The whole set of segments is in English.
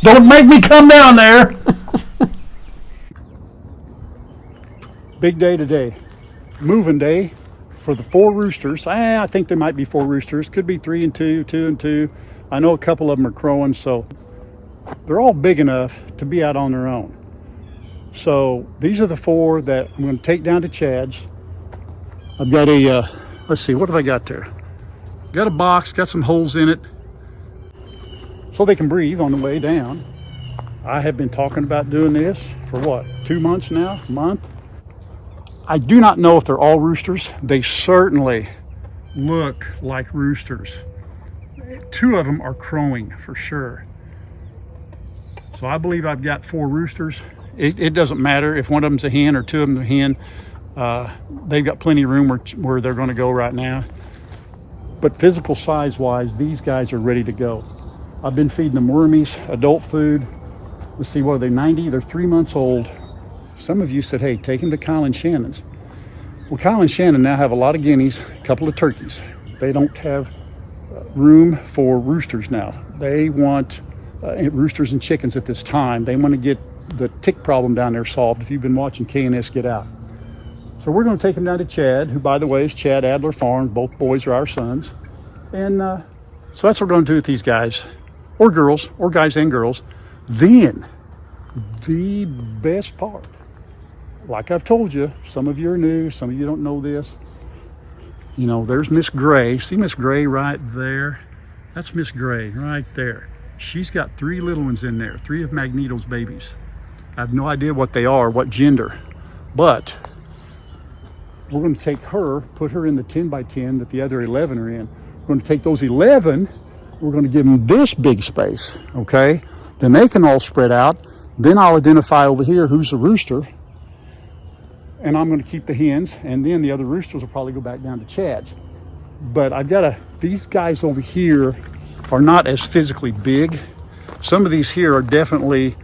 Don't make me come down there. Big day today. Moving day for the 4 roosters. I think there might be 4 roosters. Could be 3 and 2, 2 and 2. I know a couple of them are crowing, so they're all big enough to be out on their own. So these are the 4 that I'm going to take down to Chad's. I've got a, let's see, what have I got there? Got a box, got some holes in it, so they can breathe on the way down. I have been talking about doing this for what, 2 months now, a month? I do not know if they're all roosters. They certainly look like roosters. 2 of them are crowing for sure. So I believe I've got 4 roosters. It doesn't matter if one of them's a hen or 2 of them a hen. They've got plenty of room where they're going to go right now. But physical size wise, these guys are ready to go. I've been feeding them wormies, adult food. Let's see, what are they, 90? They're 3 months old. Some of you said, hey, take them to Kyle and Shannon's. Well, Kyle and Shannon now have a lot of guineas, a couple of turkeys. They don't have room for roosters now. They want roosters and chickens at this time. They want to get the tick problem down there solved, if you've been watching K&S Get Out. So we're going to take them down to Chad, who, by the way, is Chad Adler Farm. Both boys are our sons. And so that's what we're going to do with these guys, or girls, or guys and girls. Then, the best part, like I've told you, some of you are new, some of you don't know this. You know, there's Miss Gray. See Miss Gray right there? That's Miss Gray right there. She's got 3 little ones in there, 3 of Magneto's babies. I have no idea what they are, what gender, but we're going to take her, put her in the 10 by 10 that the other 11 are in. We're going to take those 11, we're going to give them this big space, okay? Then they can all spread out. Then I'll identify over here who's a rooster, and I'm going to keep the hens, and then the other roosters will probably go back down to Chad's. But I've got these guys over here are not as physically big. Some of these here are definitely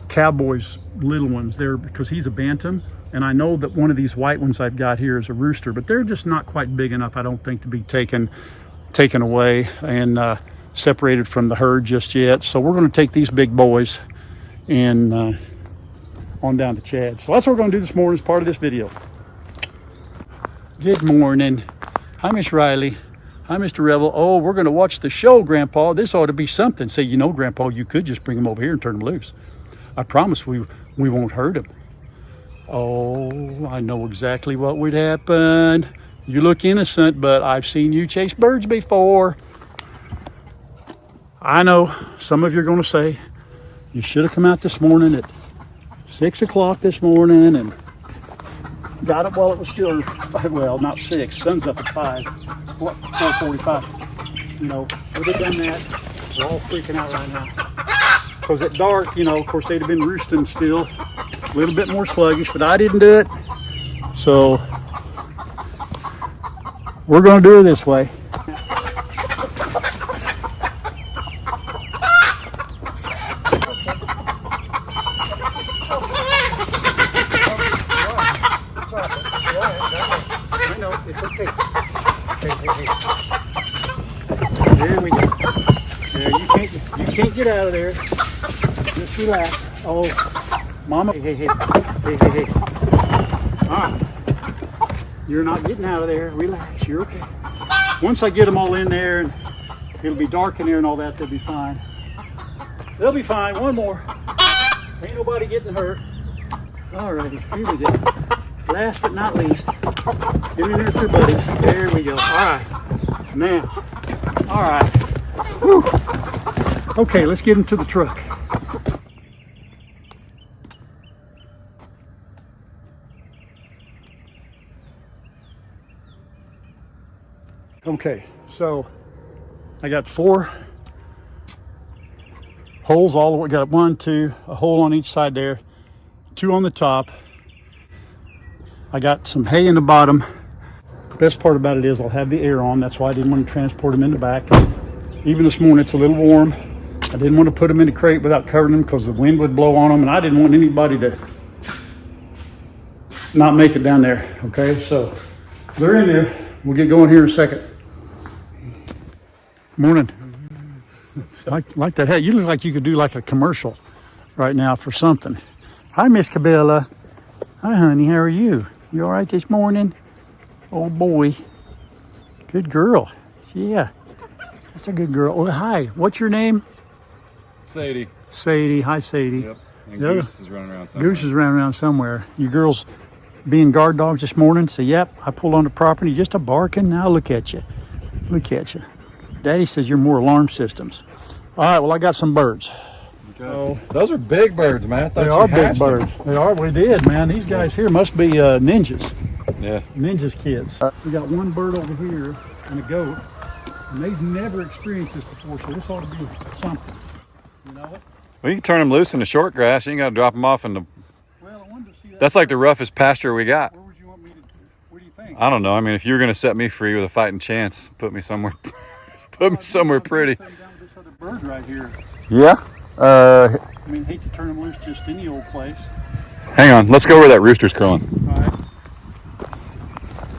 Cowboy's little ones there, because he's a bantam, and I know that one of these white ones I've got here is a rooster, but they're just not quite big enough, I don't think, to be taken away and separated from the herd just yet. So we're going to take these big boys and on down to Chad. So that's what we're going to do this morning as part of this video. Good morning. Hi, Miss Riley. Hi, Mr. Rebel. Oh, we're going to watch the show, Grandpa. This ought to be something. Say, you know, Grandpa, you could just bring them over here and turn them loose. I promise we won't hurt them. Oh, I know exactly what would happen. You look innocent, but I've seen you chase birds before. I know some of you are going to say, you should have come out this morning at 6 o'clock this morning and got it while it was still, well, not 6, sun's up at 5, what, 4:45. You know, would have done that. We're all freaking out right now. Because at dark, you know, of course, they'd have been roosting still, a little bit more sluggish, but I didn't do it. So we're going to do it this way. It's okay. There we go. There, you can't get out of there. Just relax. Oh, Mama. Hey. You're not getting out of there. Relax. You're okay. Once I get them all in there, and it'll be dark in there and all that, they'll be fine. They'll be fine. One more. Ain't nobody getting hurt. All righty. Here we go. Last but not least, get in there with your buddies. There we go. All right. Now. All right. Whew. Okay, let's get them to the truck. Okay, so I got 4 holes all the way. Got 1, 2, a hole on each side there, 2 on the top. I got some hay in the bottom. Best part about it is I'll have the air on. That's why I didn't want to transport them in the back. Even this morning it's a little warm. I didn't want to put them in the crate without covering them because the wind would blow on them, and I didn't want anybody to not make it down there. Okay, so they're in there. We'll get going here in a second. Morning. like that hat. You look like you could do like a commercial right now for something. Hi, Miss Cabela. Hi, honey. How are you? You all right this morning? Oh boy. Good girl. Yeah, that's a good girl. Oh, hi. What's your name? Sadie. Sadie. Hi, Sadie. Yep. And Goose is running around somewhere. Goose is running around somewhere. You girls being guard dogs this morning. So, yep, I pulled on the property just a barking. Now look at you. Look at you. Daddy says you're more alarm systems. All right, well, I got some birds. Okay. Oh, those are big birds, man. I thought they are big birds. They are. We did, man. These guys here must be ninjas. Yeah. Ninjas kids. We got one bird over here and a goat, and they've never experienced this before, so this ought to be something. You know? Well, you can turn them loose in the short grass. You ain't got to drop them off in the... Well, I wanted to see that. That's like the roughest pasture we got. Where would you want me to... What do you think? I don't know. I mean, if you were going to set me free with a fighting chance, put me somewhere... put me somewhere pretty. Down this other bird right here. Yeah? I mean, hate to turn them loose just any old place. Hang on. Let's go where that rooster's crowing. All right.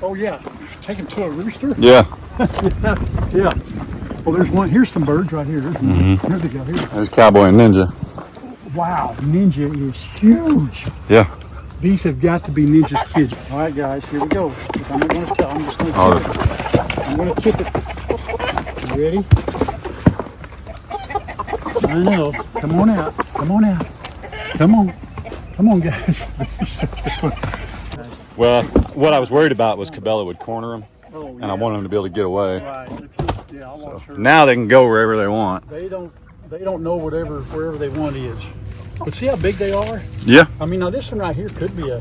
Oh, yeah. Take him to a rooster? Yeah. Yeah. Well, there's one. Here's some birds right here. Here they go. Here. There's Cowboy and Ninja. Wow. Ninja is huge. Yeah. These have got to be Ninja's kids. All right, guys. Here we go. I'm not going to tell. I'm just going to tip it. I'm going to tip it. You ready? I know. Come on out. Come on out. Come on. Come on, guys. Well, what I was worried about was Cabela would corner them, oh, yeah. and I wanted them to be able to get away. Right. Yeah, I'll watch her. Now they can go wherever they want. They don't know wherever they want is. But see how big they are? Yeah. I mean, now this one right here could be a.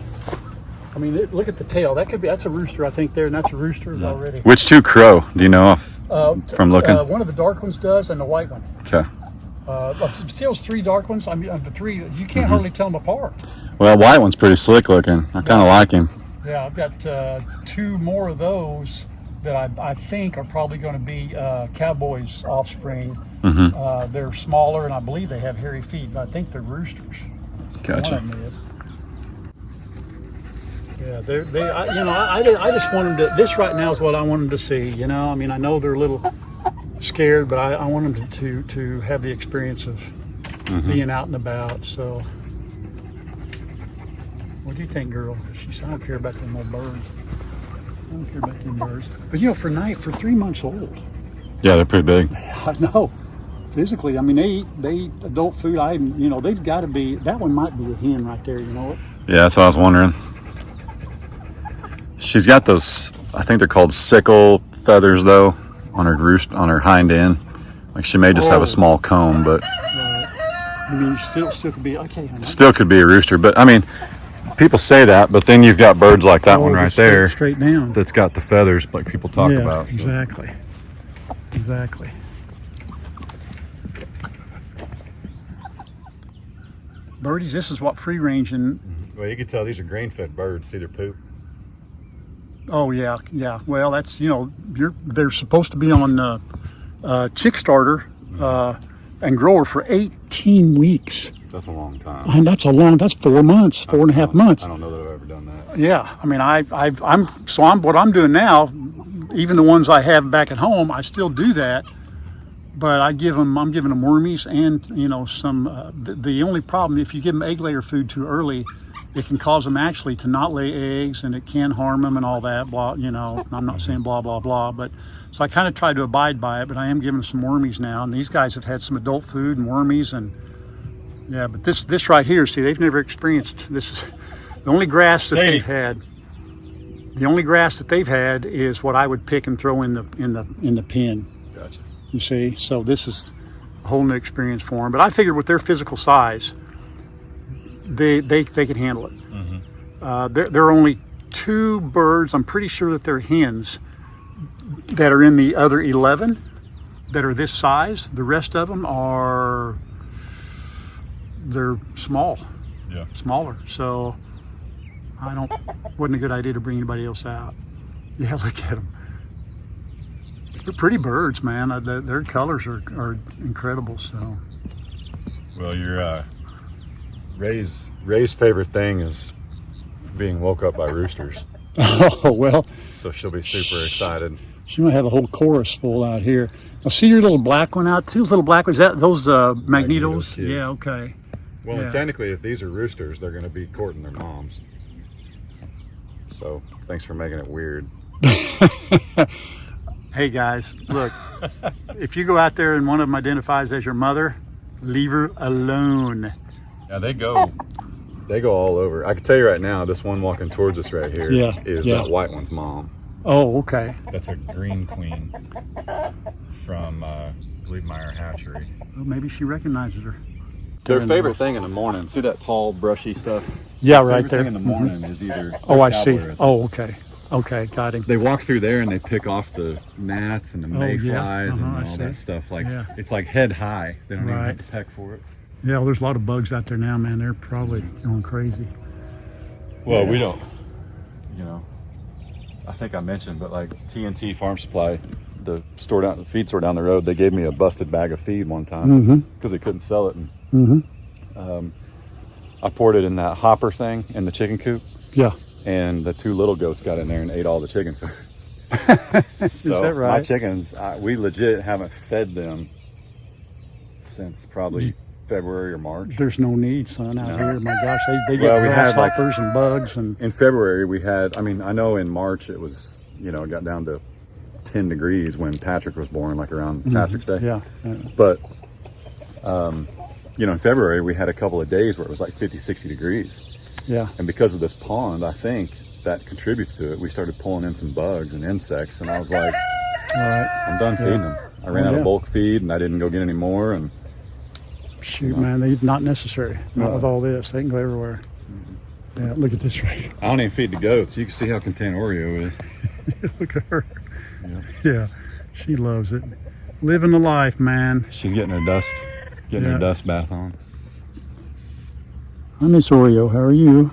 I mean, look at the tail. That's a rooster, I think, there, and that's a rooster already. Which two crow? Do you know from looking? One of the dark ones does, and the white one. Okay. See those three dark ones? I mean, the three, you can't hardly tell them apart. Well, white one's pretty slick looking. I kind of like him. Yeah, I've got two more of those that I think are probably going to be Cowboy's offspring. They're smaller, and I believe they have hairy feet, but I think they're roosters. Gotcha. One of them is. Yeah, I just want them to. This right now is what I want them to see. You know, I mean, I know they're a little scared, but I want them to have the experience of being out and about. So, what do you think, girl? She said, I don't care about them old birds. I don't care about them birds. But you know, for 3 months old. Yeah, they're pretty big. I know. Physically, I mean, they eat adult food. They've got to be. That one might be a hen right there. You know what? Yeah, that's what I was wondering. She's got those. I think they're called sickle feathers, though, on her hind end. Like she may just have a small comb, but. I mean, still could be okay. Honey. Still could be a rooster, but I mean, people say that, but then you've got birds like that one right there, straight down. That's got the feathers, like people talk about. So. Exactly. Exactly. Birdies, this is what free ranging. Well, you can tell these are grain-fed birds. See their poop. Oh yeah. Well, that's they're supposed to be on chick starter and grower for 18 weeks. That's a long time. And that's 4 months, 4.5 months. I don't know that I've ever done that. Yeah, I mean, I'm what I'm doing now. Even the ones I have back at home, I still do that. But I'm giving them wormies and some. The only problem, if you give them egg layer food too early, it can cause them actually to not lay eggs, and it can harm them and all that. Blah, I'm not saying blah blah blah, but so I kind of try to abide by it. But I am giving them some wormies now, and these guys have had some adult food and wormies, and yeah. But this right here, see, they've never experienced this. Is the only grass that they've had. The only grass that they've had is what I would pick and throw in the pen. Gotcha. You see, so this is a whole new experience for them. But I figured with their physical size, they could handle it. There are only 2 birds, I'm pretty sure that they're hens, that are in the other 11 that are this size. The rest of them they're small. Yeah. Smaller. So wasn't a good idea to bring anybody else out. Yeah, look at them. They're pretty birds, man. Their colors are incredible. So. Well, your Ray's favorite thing is being woke up by roosters. Oh well. So she'll be super excited. She might have a whole chorus full out here. Now, see your little black one out. See those little black ones? Is that those magnetos? kids. Yeah. Okay. Well, Yeah. and technically, if these are roosters, they're going to be courting their moms. So, thanks for making it weird. Hey guys, look. If you go out there and one of them identifies as your mother, leave her alone. Yeah, they go all over. I can tell you right now, this one walking towards us right here is that white one's mom. Oh, okay. That's a green queen from, I believe, Meyer Hatchery. Well, maybe she recognizes her. Their favorite thing in the morning, see that tall, brushy stuff? Yeah, Their right favorite there. thing in the morning is either... Oh, I see. cowboy or- Oh, okay. Okay, got him. They walk through there and they pick off the gnats and the mayflies yeah. and I all see. that stuff. Like, Yeah. it's like head high. They don't even Right. have to peck for it. Yeah, well, there's a lot of bugs out there now, man. They're probably going crazy. Well, Yeah. we don't, I think I mentioned, but like TNT Farm Supply, the feed store down the road, they gave me a busted bag of feed one time because they couldn't sell it. And, I poured it in that hopper thing in the chicken coop, Yeah. and the 2 little goats got in there and ate all the chicken food. Is So that right? my chickens, we legit haven't fed them since probably February or March. There's no need, son, out No. here. My gosh, they get Well, we had, like- grasshoppers and bugs and In February, we had, I know in March it was, it got down to 10 degrees when Patrick was born, like around Patrick's Day. yeah. But, in February, we had a couple of days where it was like 50, 60 degrees. Yeah. And because of this pond, I think that contributes to it. We started pulling in some bugs and insects, and I was like, All right. I'm done feeding them. I ran out of bulk feed, and I didn't go get any more. And Shoot, man, they're not necessary. Not with all this. They can go everywhere. Yeah, look at this right. I don't even feed the goats. You can see how content Oreo is. Look at her. Yep. Yeah, she loves it. Living the life, man. She's getting her dust bath on. Hi, Miss Oreo. How are you?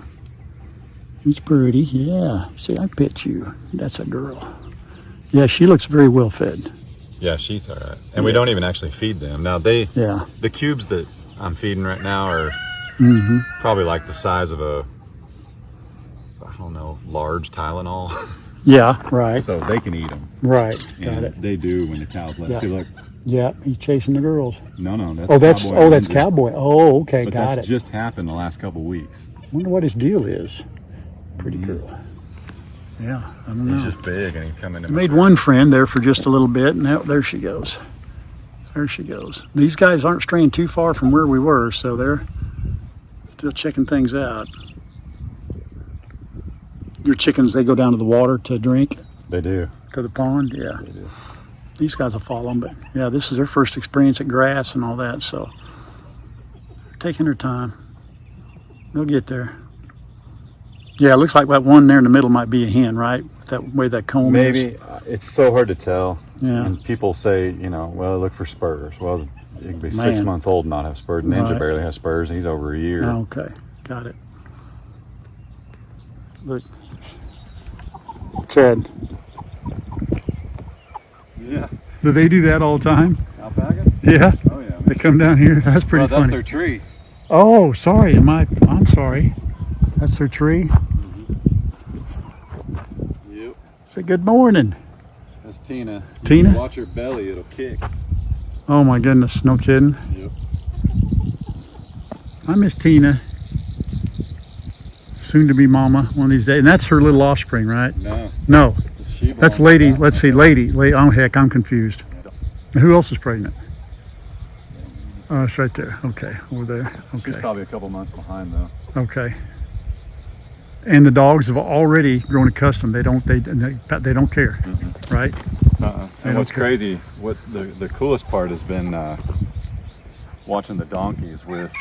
She's pretty. Yeah. See, I pet you. That's a girl. Yeah, she looks very well fed. Yeah, she eats all right. And we don't even actually feed them. Now, the cubes that I'm feeding right now are probably like the size of a, I don't know, large Tylenol. Yeah, right. So they can eat them. Right. Got And it. they do when the cows let. Yeah. See, look. Yeah, he's chasing the girls. No, that's That's cowboy. Oh, okay, But got that's it. just happened the last couple weeks. Wonder what his deal is. Pretty girl. Yeah, I don't know. He's just big and he come in. I made one friend there for just a little bit, and there she goes. There she goes. These guys aren't straying too far from where we were, so they're still checking things out. Your chickens, they go down to the water to drink, They do. to the pond? Yeah. They do. These guys will follow them, but yeah, this is their first experience at grass and all that, so they're taking their time. They'll get there. Yeah, it looks like that one there in the middle might be a hen, right? That way that comb is. Maybe it's so hard to tell. Yeah. And people say, well, look for spurs. Well, it can be 6 Man. months old and not have spurs. Ninja Right. barely has spurs, and he's over a year. Oh, okay, got it. Look, Chad. Yeah. Do they do that all the time? Alpaca? Yeah, Oh yeah. they come down here. That's pretty Well, that's funny. their tree. Oh, sorry. I'm sorry. That's their tree. Yep. Say good morning. That's Tina. Tina? Watch her belly; it'll kick. Oh my goodness, no kidding. Yep. I miss Tina. Soon to be mama one of these days. And that's her little offspring, right? No. No, She that's Lady. Let's see, Lady. Oh heck, I'm confused. Who else is pregnant? Oh, it's right there. Okay, over there. She's Okay, probably a couple months behind though. okay. And the dogs have already grown accustomed. They don't care, right? They And what's don't care. crazy, what the coolest part has been watching the donkeys with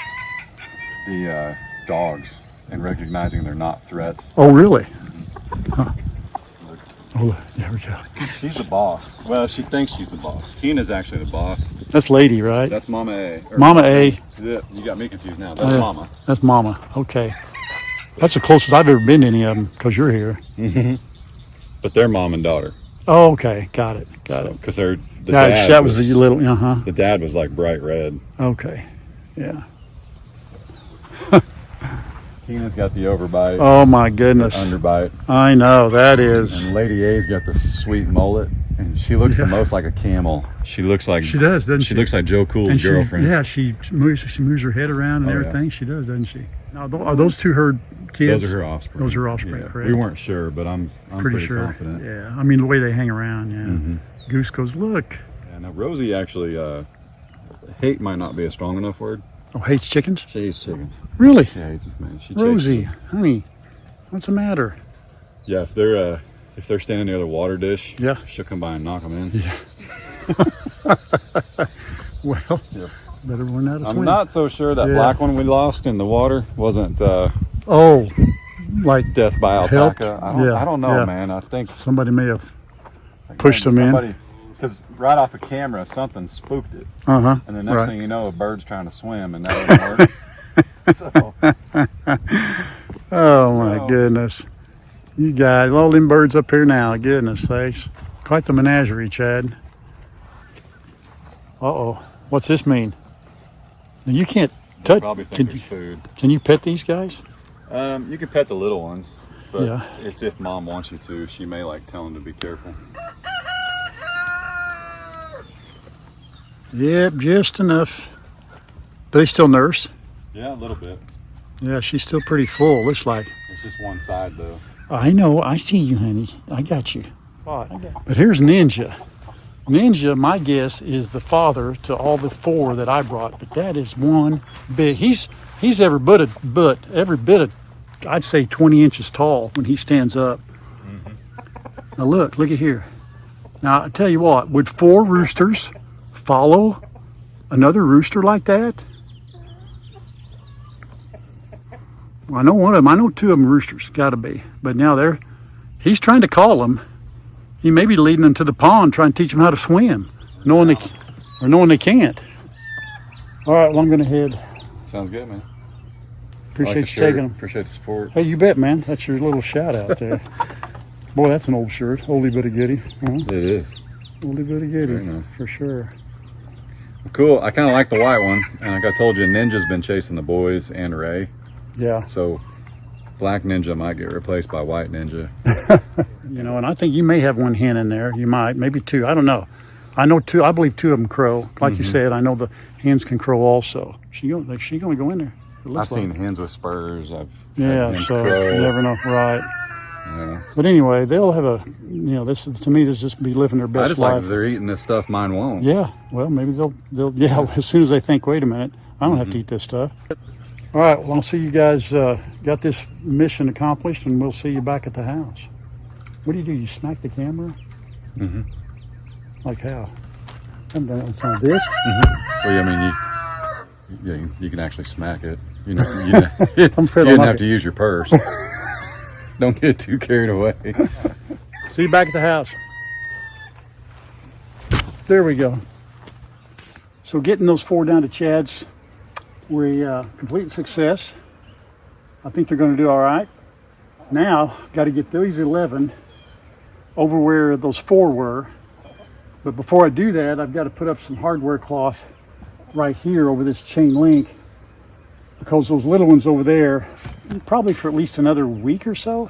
the dogs and recognizing they're not threats. Oh, really? Huh. Oh, there we go. She's the boss. Well, she thinks she's the boss. Tina's actually the boss. That's Lady, right? That's Mama A. Or Mama A. Yeah, you got me confused now. That's Yeah. Mama. That's Mama. Okay. That's the closest I've ever been to any of them because you're here. But they're mom and daughter. Oh, okay. Got it. Got it. Because they're the Yeah, dad that was the little, the dad was like bright red. Okay. Yeah. Tina's got the overbite, Oh, my goodness. underbite, I know. That is. and Lady A's got the sweet mullet. And she looks the most like a camel. She looks like she does, doesn't she? She looks like Joe Cool's girlfriend. Yeah, she moves her head around and everything. Yeah. She does, doesn't she? Now, are those two her kids? Those are her offspring. Those are her offspring, yeah. correct? We weren't sure, but I'm pretty sure. Confident. Yeah, I mean the way they hang around. Yeah. Mm-hmm. Goose goes, look. Yeah, now Rosie actually, hate might not be a strong enough word. Oh, hates chickens? She hates chickens. Really? She hates them, man. Rosie, honey, what's the matter? Yeah, if they're standing near the water dish, yeah, she'll come by and knock them in. Yeah. Well, yep. Better learn how to swim. I'm not so sure that black one we lost in the water wasn't like death by alpaca. I don't know, yeah. man. I think somebody may have pushed them in. Because right off the camera, something spooked it. And the next thing you know, a bird's trying to swim, and that didn't work. Oh my goodness. You guys, all them birds up here now, goodness sakes. Quite the menagerie, Chad. Uh-oh. What's this mean? Now you can't touch. Probably think there's food. Can you pet these guys? You can pet the little ones, but yeah. It's if mom wants you to. She may tell them to be careful. Yep, just enough. Do they still nurse? Yeah, a little bit. Yeah, she's still pretty full, looks like. It's just one side, though. I know. I see you, honey. I got you. But here's Ninja. Ninja, my guess, is the father to all the four that I brought. But that is one big. He's every bit of, I'd say 20 inches tall when he stands up. Now look at here. Now I tell you what, would 4 roosters follow another rooster like that? Well, I know one of them. I know 2 of them roosters. Got to be. But now he's trying to call them. He may be leading them to the pond, trying to teach them how to swim, knowing they can't. All right, well, I'm going to head. Sounds good, man. Appreciate you taking them. Appreciate the support. Hey, you bet, man. That's your little shout out there. Boy, that's an old shirt. Oldie but a goodie. It is. Oldie but a goodie. Very nice. For sure. Cool. I kind of like the white one. And like I told you, Ninja's been chasing the boys and Ray. Yeah. So black Ninja might get replaced by white Ninja. And I think you may have one hen in there. You might, maybe 2. I don't know. I know 2. I believe 2 of them crow. Like you said, I know the hens can crow also. She going to go in there. I've seen hens with spurs. So you never know, right? Yeah. But anyway, they'll have a. This to me, this just be living their best I just life. like if they're eating this stuff, mine won't. Yeah. Well, maybe they'll. Yeah. As soon as they think, wait a minute, I don't have to eat this stuff. All right. Well, I'll see you guys got this mission accomplished, and we'll see you back at the house. What do? You smack the camera? Mm-hmm. Like how? I'm done on this. Mm-hmm. Well, you can actually smack it. You didn't have to use your purse. Don't get too carried away. See you back at the house. There we go. So getting those 4 down to Chad's, we complete success. I think they're going to do all right. Now, got to get these 11 over where those 4 were. But before I do that, I've got to put up some hardware cloth right here over this chain link, because those little ones over there, probably for at least another week or so,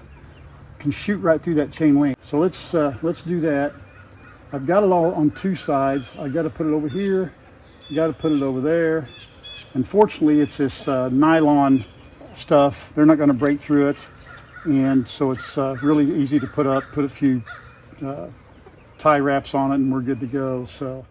can shoot right through that chain link. So let's do that. I've got it all on 2 sides. I got to put it over here. Got to put it over there. Unfortunately, it's this nylon stuff. They're not going to break through it, and so it's really easy to put up. Put a few tie wraps on it, and we're good to go. So.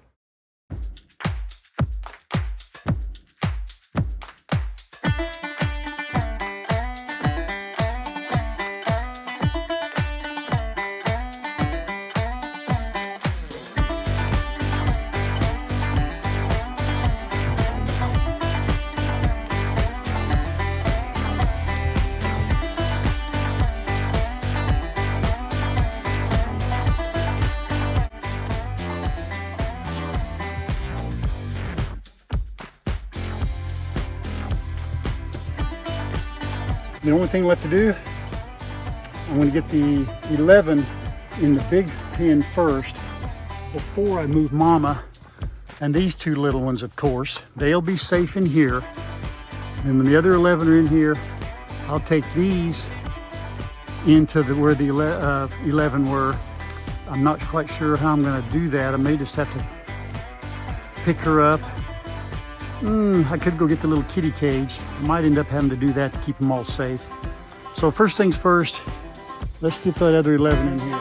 The only thing left to do, I'm going to get the 11 in the big pen first before I move Mama. And these 2 little ones, of course, they'll be safe in here. And when the other 11 are in here, I'll take these into where the 11 were, I'm not quite sure how I'm going to do that. I may just have to pick her up. I could go get the little kitty cage. I might end up having to do that to keep them all safe. So first things first, let's get that other 11 in here.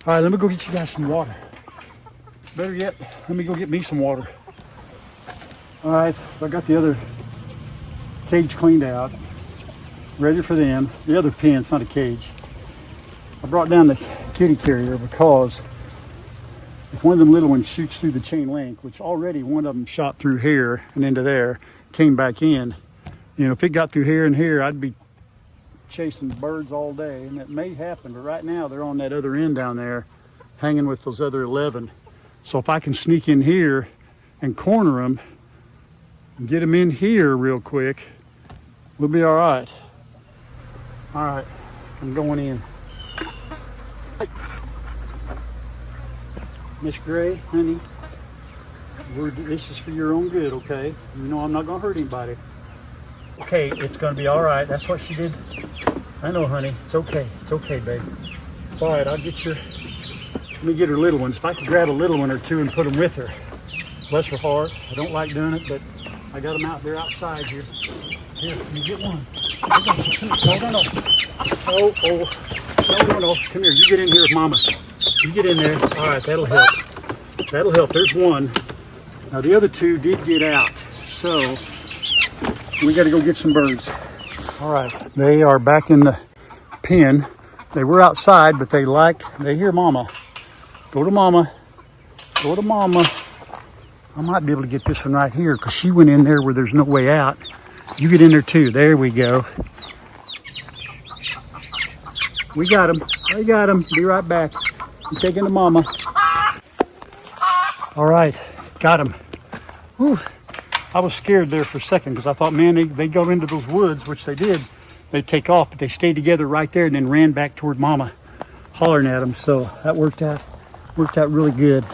All right, let me go get you guys some water. Better yet, let me go get me some water. All right, so I got the other cage cleaned out, ready for them. The other pen, it's not a cage. I brought down the kitty carrier because if one of them little ones shoots through the chain link, which already one of them shot through here and into there, came back in, you know, if it got through here and here, I'd be chasing birds all day, and it may happen, but right now they're on that other end down there hanging with those other 11. So if I can sneak in here and corner them and get them in here real quick, we'll be all right. All right, I'm going in. Miss Gray, honey, this is for your own good, okay? You know I'm not gonna hurt anybody. Okay, it's gonna be all right. That's what she did. I know, honey. It's okay. It's okay, babe. It's all right. I'll get your. Let me get her little ones. If I could grab a little one or two and put them with her. Bless her heart. I don't like doing it, but I got them out there outside here. Here, let me get one. I got you. Come here. No. No. Come here. You get in here with Mama. You get in there. All right, that'll help. That'll help. There's one. Now the other two did get out, so we got to go get some birds. All right, they are back in the pen. They were outside, but they hear Mama. Go to Mama. Go to Mama. I might be able to get this one right here because she went in there where there's no way out. You get in there too. There we go. We got them. They got them. Be right back. I'm taking to Mama. All right, got them. Whew. I was scared there for a second because I thought, man, they go into those woods, which they did. They take off, but they stayed together right there and then ran back toward Mama, hollering at them. So that worked out really good.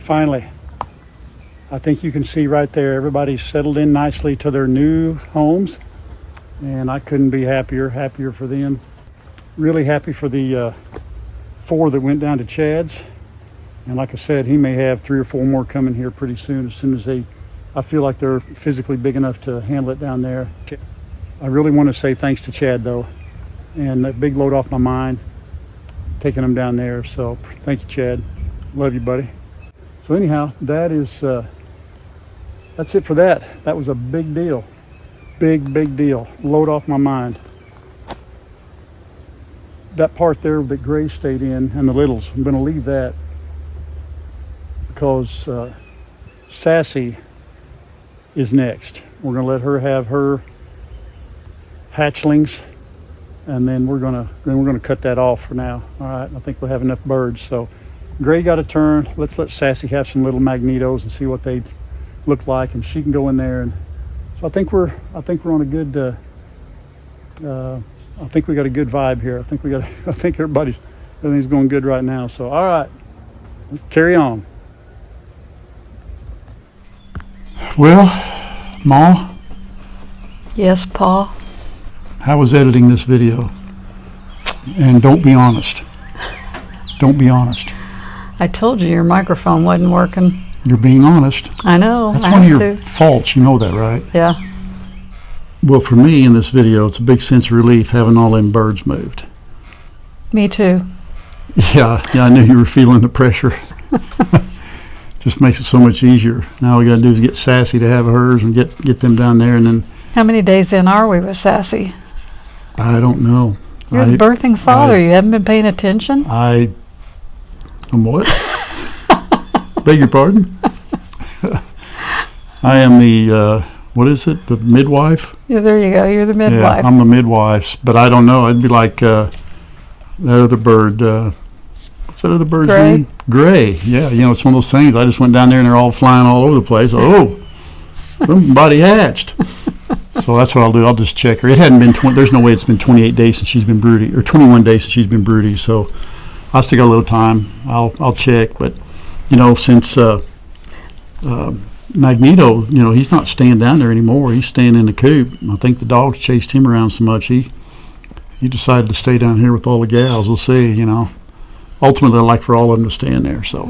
finally. I think you can see right there, everybody's settled in nicely to their new homes, and I couldn't be happier for them. Really happy for the 4 that went down to Chad's. And like I said, he may have 3 or 4 more coming here pretty soon, as soon as I feel like they're physically big enough to handle it down there. I really want to say thanks to Chad though, and a big load off my mind, taking them down there. So thank you, Chad. Love you, buddy. So anyhow, that is, that's it for that. That was a big deal. Big deal. Load off my mind. That part there that Gray stayed in and the littles, I'm going to leave that because Sassy is next. We're going to let her have her hatchlings, and then we're going to cut that off for now. All right, I think we'll have enough birds. So Gray got a turn. Let's let Sassy have some little magnetos and see what they look like, and she can go in there. And so I think we're on a good. I think we got a good vibe here. I think everything's going good right now. So all right, let's carry on. Well, Ma. Yes, Pa. How was editing this video? And don't be honest. Don't be honest. I told you your microphone wasn't working. You're being honest. I know. That's I one of have your to. faults. You know that, right? Yeah. Well, for me in this video, it's a big sense of relief having all them birds moved. Me too. Yeah, I knew you were feeling the pressure. Just makes it so much easier. Now all we got to do is get Sassy to have hers and get them down there, and then. How many days in are we with Sassy? I don't know. You're the birthing father. You haven't been paying attention? I'm what? Beg your pardon? I am the, what is it? The midwife? Yeah, there you go. You're the midwife. Yeah, I'm the midwife. But I don't know. I'd be like that other bird. What's that other bird's Gray? name? Gray. Yeah, it's one of those things. I just went down there and they're all flying all over the place. Oh, somebody hatched. So that's what I'll do. I'll just check her. It hadn't been there's no way it's been 28 days since she's been broody, or 21 days since she's been broody. So I still got a little time. I'll check. But since Magneto, he's not staying down there anymore. He's staying in the coop. I think the dogs chased him around so much he decided to stay down here with all the gals. We'll see. Ultimately, I'd like for all of them to stay in there. So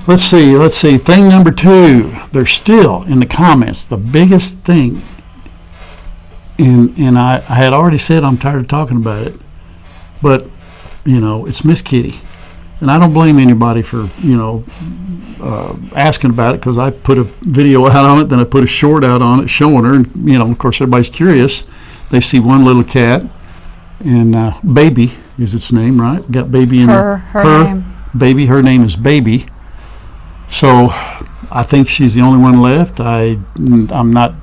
let's see. Thing number 2. They're still in the comments. The biggest thing. And I had already said I'm tired of talking about it, but it's Miss Kitty, and I don't blame anybody for asking about it, because I put a video out on it, then I put a short out on it showing her, and of course everybody's curious. They see one little cat, and Baby is its name, right? We got Baby in her name. Baby. Her name is Baby. So I think she's the only one left. I'm not.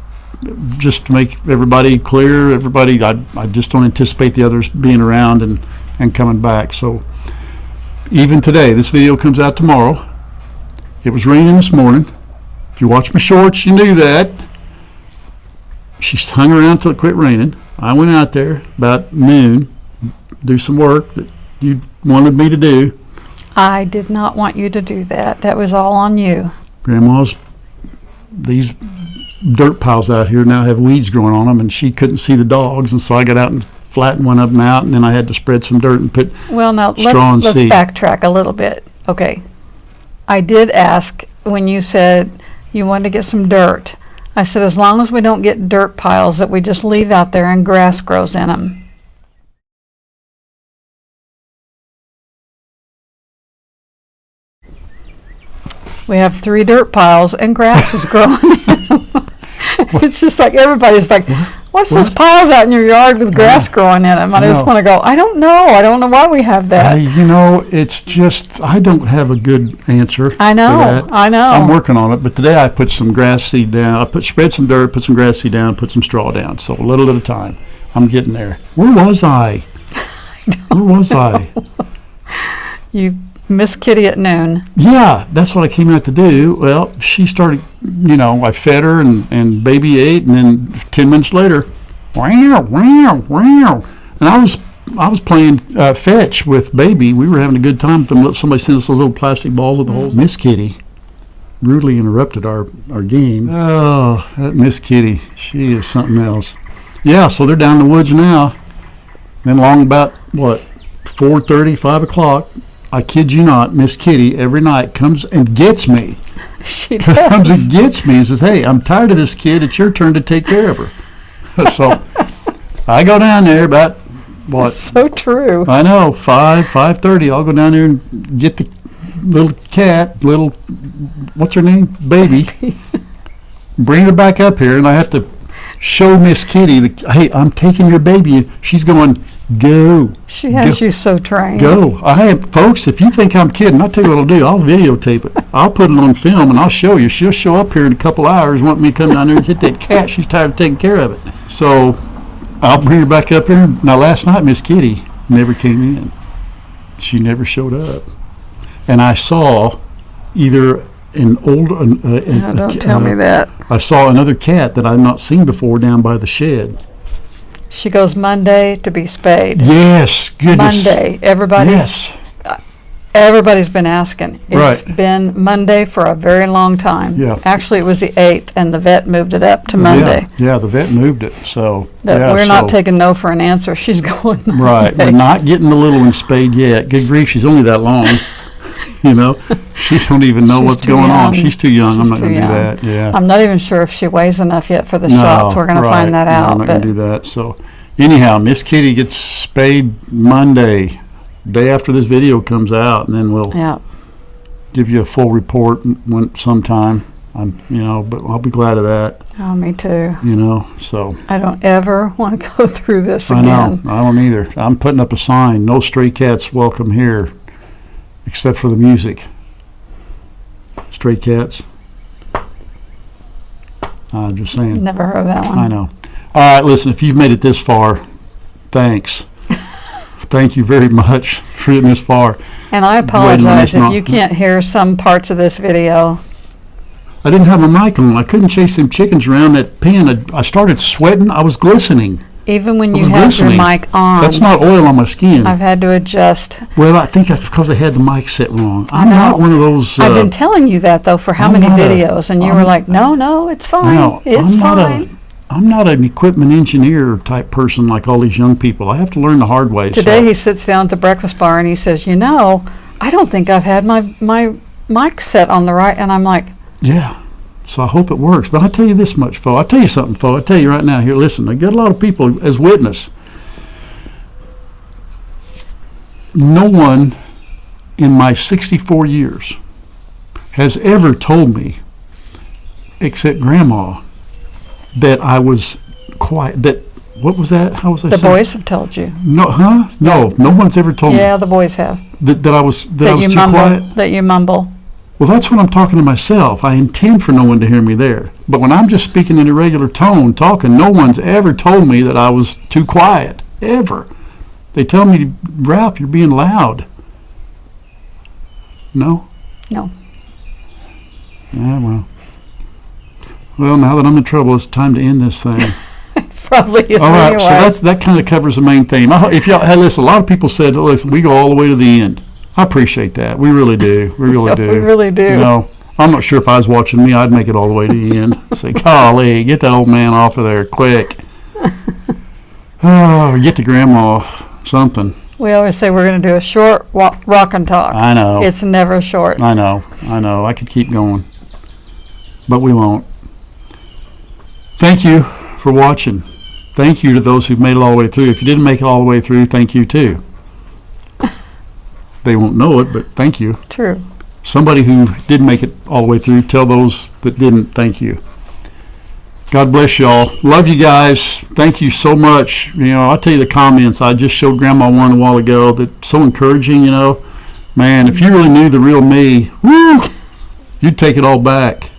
Just to make everybody clear, I just don't anticipate the others being around and coming back. So even today, this video comes out tomorrow. It was raining this morning. If you watch my shorts, you knew that. She hung around till it quit raining. I went out there about noon, do some work that you wanted me to do. I did not want you to do that. That was all on you. These dirt piles out here now have weeds growing on them, and she couldn't see the dogs, and so I got out and flattened one of them out, and then I had to spread some dirt and put straw and let's seed. backtrack a little bit. Okay, I did ask when you said you wanted to get some dirt. I said as long as we don't get dirt piles that we just leave out there and grass grows in them. We have 3 dirt piles and grass is growing in them. It's just like everybody's like, what's those piles out in your yard with grass growing in them? I just want to go, I don't know why we have that. It's just, I don't have a good answer. I know. I'm working on it, but today I put some grass seed down. Spread some dirt, put some grass seed down, put some straw down. So a little at a time. I'm getting there. Where was I? You Miss Kitty at noon. Yeah, that's what I came out to do. Well, she started, I fed her and Baby ate, and then 10 minutes later, wow, wow, wow. And I was playing fetch with Baby. We were having a good time with them. Somebody sent us those little plastic balls with the holes. Miss Kitty rudely interrupted our game. Oh, that Miss Kitty, she is something else. Yeah, so they're down in the woods now. Then along about, 4:30, 5 o'clock, I kid you not, Miss Kitty every night comes and gets me. She Comes does. and gets me and says, hey, I'm tired of this kid. It's your turn to take care of her. So I go down there about, So true. I know, 5:30. I'll go down there and get the little cat, what's her name? Baby. Bring her back up here, and I have to show Miss Kitty, hey, I'm taking your baby. And she's going, go. She has you so trained. Go. Folks, if you think I'm kidding, I'll tell you what I'll do. I'll videotape it. I'll put it on film, and I'll show you. She'll show up here in a couple hours, want me to come down there and hit that cat. She's tired of taking care of it. So I'll bring her back up here. Now, last night, Miss Kitty never came in. She never showed up. And I saw either an old... No, don't tell me that. I saw another cat that I'd not seen before down by the shed. She goes Monday to be spayed. Yes, goodness. Monday. Everybody's been asking. It's been Monday for a very long time. Yeah. Actually, it was the 8th, and the vet moved it up to Monday. Yeah, the vet moved it. So We're not taking no for an answer. She's going Monday. Right. We're not getting the little one spayed yet. Good grief, she's only that long. She don't even know what's going on. She's too young. I'm not going to do that. Yeah. I'm not even sure if she weighs enough yet for the shots. We're going to find that out. I'm not going to do that. So anyhow, Miss Kitty gets spayed Monday, day after this video comes out, and then we'll give you a full report sometime. But I'll be glad of that. Oh, me too. So I don't ever want to go through this again. I know. I don't either. I'm putting up a sign: no stray cats welcome here, except for the music. Stray cats. I'm just saying. Never heard that one. I know. All right, listen, if you've made it this far, thanks. Thank you very much for getting this far. And I apologize if you can't hear some parts of this video. I didn't have my mic on. I couldn't chase them chickens around that pen. I started sweating. I was glistening. Even when you have your mic on. That's not oil on my skin. I've had to adjust. Well, I think that's because I had the mic set wrong. I'm not one of those... I've been telling you that, though, for how many videos? And you were like, no, it's fine. It's fine. I'm not an equipment engineer type person like all these young people. I have to learn the hard way. Today he sits down at the breakfast bar and he says, I don't think I've had my mic set on the right. And I'm like... Yeah. So I hope it works. But I'll tell you this much, Fo. I'll tell you something, Fo. I'll tell you right now. Here, listen. I got a lot of people as witness. No one in my 64 years has ever told me, except Grandma, that I was quiet. What was that? How was I saying? The boys have told you. No, huh? No, no one's ever told me. Yeah, the boys have. That I was too quiet? That you mumble. Well, that's when I'm talking to myself. I intend for no one to hear me there. But when I'm just speaking in a regular tone, talking, no one's ever told me that I was too quiet. Ever. They tell me, Ralph, you're being loud. No? No. Yeah, well. Well, now that I'm in trouble, it's time to end this thing. Probably is. All right, anyway. so that kind of covers the main theme. If y'all, hey, listen, a lot of people said, listen, we go all the way to the end. I appreciate that. We really do. We really do. We really do. I'm not sure if I was watching me, I'd make it all the way to the end. Say, golly, get that old man off of there quick. Get to Grandma, something. We always say we're going to do a short rock and talk. I know. It's never short. I know. I could keep going. But we won't. Thank you for watching. Thank you to those who've made it all the way through. If you didn't make it all the way through, thank you too. They won't know it, but thank you. True. Somebody who did make it all the way through, tell those that didn't, thank you. God bless y'all. Love you guys. Thank you so much. I'll tell you the comments. I just showed Grandma one a while ago that's so encouraging, Man, if you really knew the real me, woo, you'd take it all back.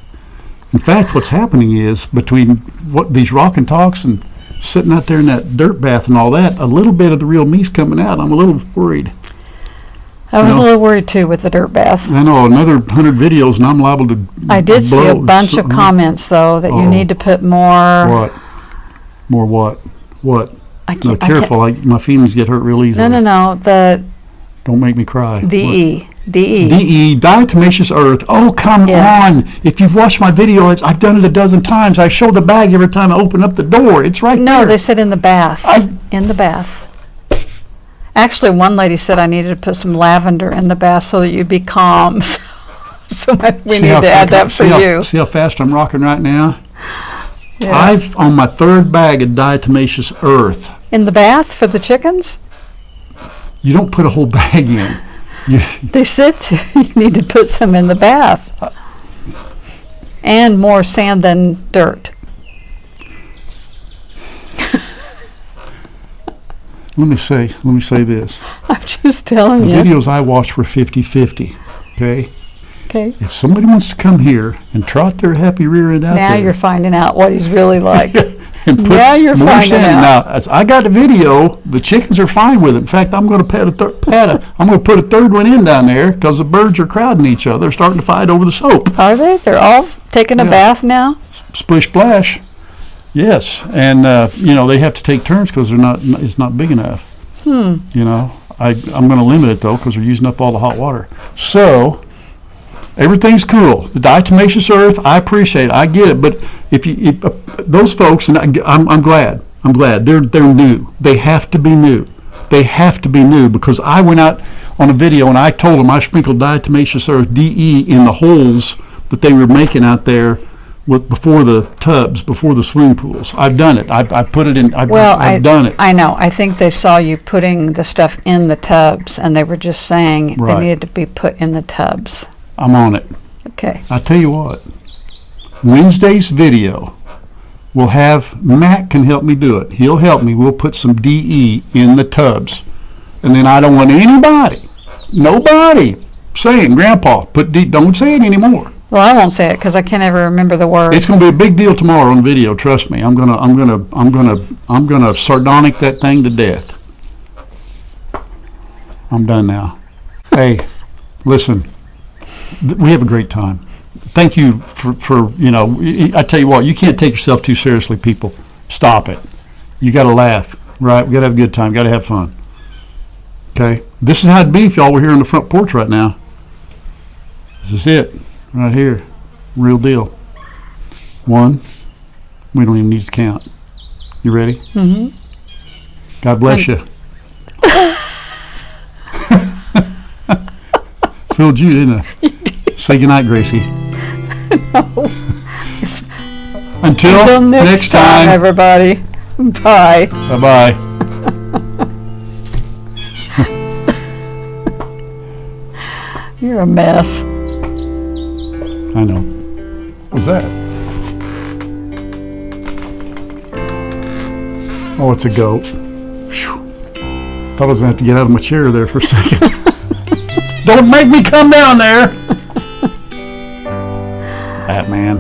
In fact, what's happening is between these rock and talks and sitting out there in that dirt bath and all that, a little bit of the real me's coming out. I'm a little worried. I was a little worried too with the dirt bath. I know, another 100 videos and I'm liable to I did see a bunch of comments though that you need to put more. What? More what? What? Careful, my feelings get hurt real easily. No. Don't make me cry. The DE. DE, diatomaceous earth. Oh, come Yes. on. If you've watched my video, I've done it a dozen times. I show the bag every time I open up the door. It's right No, there. they said in the bath. I- In the bath. Actually, one lady said I needed to put some lavender in the bath so that you'd be calm. So we See need how to add quick- that for see how- you. See how fast I'm rocking right now? Yeah. I've on my third bag of diatomaceous earth. In the bath for the chickens? You don't put a whole bag in. They said you need to put some in the bath. And more sand than dirt. Let me say this. I'm just telling The you. videos I watched were 50-50. Okay? Okay. If somebody wants to come here and trot their happy rear end out Now there you're finding out what he's really like. and put now you're more finding sand. out. Now, as I got the video, the chickens are fine with it. In fact, I'm going to I'm going to put a third one in down there because the birds are crowding each other. They're starting to fight over the soap. Are they? They're all taking a Yeah. bath now? Splish splash. Yes, and they have to take turns because it's not big enough. You know, I'm going to limit it though because they're using up all the hot water. So everything's cool. The diatomaceous earth, I appreciate it. I get it. But if those folks, and I'm glad they're new. They have to be new. They have to be new because I went out on a video and I told them I sprinkled diatomaceous earth DE in the holes that they were making out there before the tubs, before the swimming pools. I've done it. I put it in. I've done it. I know. I think they saw you putting the stuff in the tubs, and they were just saying Right. they needed to be put in the tubs. I'm on it. Okay. I tell you what, Wednesday's video will have, Matt can help me do it. He'll help me. We'll put some DE in the tubs. And then I don't want nobody saying, Grandpa, don't say it anymore. Well, I won't say it because I can't ever remember the word. It's going to be a big deal tomorrow on video. Trust me. I'm gonna sardonic that thing to death. I'm done now. Hey, listen. We have a great time. Thank you for I tell you what, you can't take yourself too seriously, people. Stop it. You got to laugh, right? We got to have a good time. Got to have fun. Okay? This is how it'd be if y'all were here on the front porch right now. This is it, right here. Real deal. 1. We don't even need to count. You ready? Mm-hmm. God bless you. Thrilled you, didn't I? Say goodnight, Gracie. No. Until next time. everybody. Bye. Bye-bye. You're a mess. I know. What was that? Oh, it's a goat. Whew. Thought I was going to have to get out of my chair there for a second. Don't make me come down there. Batman.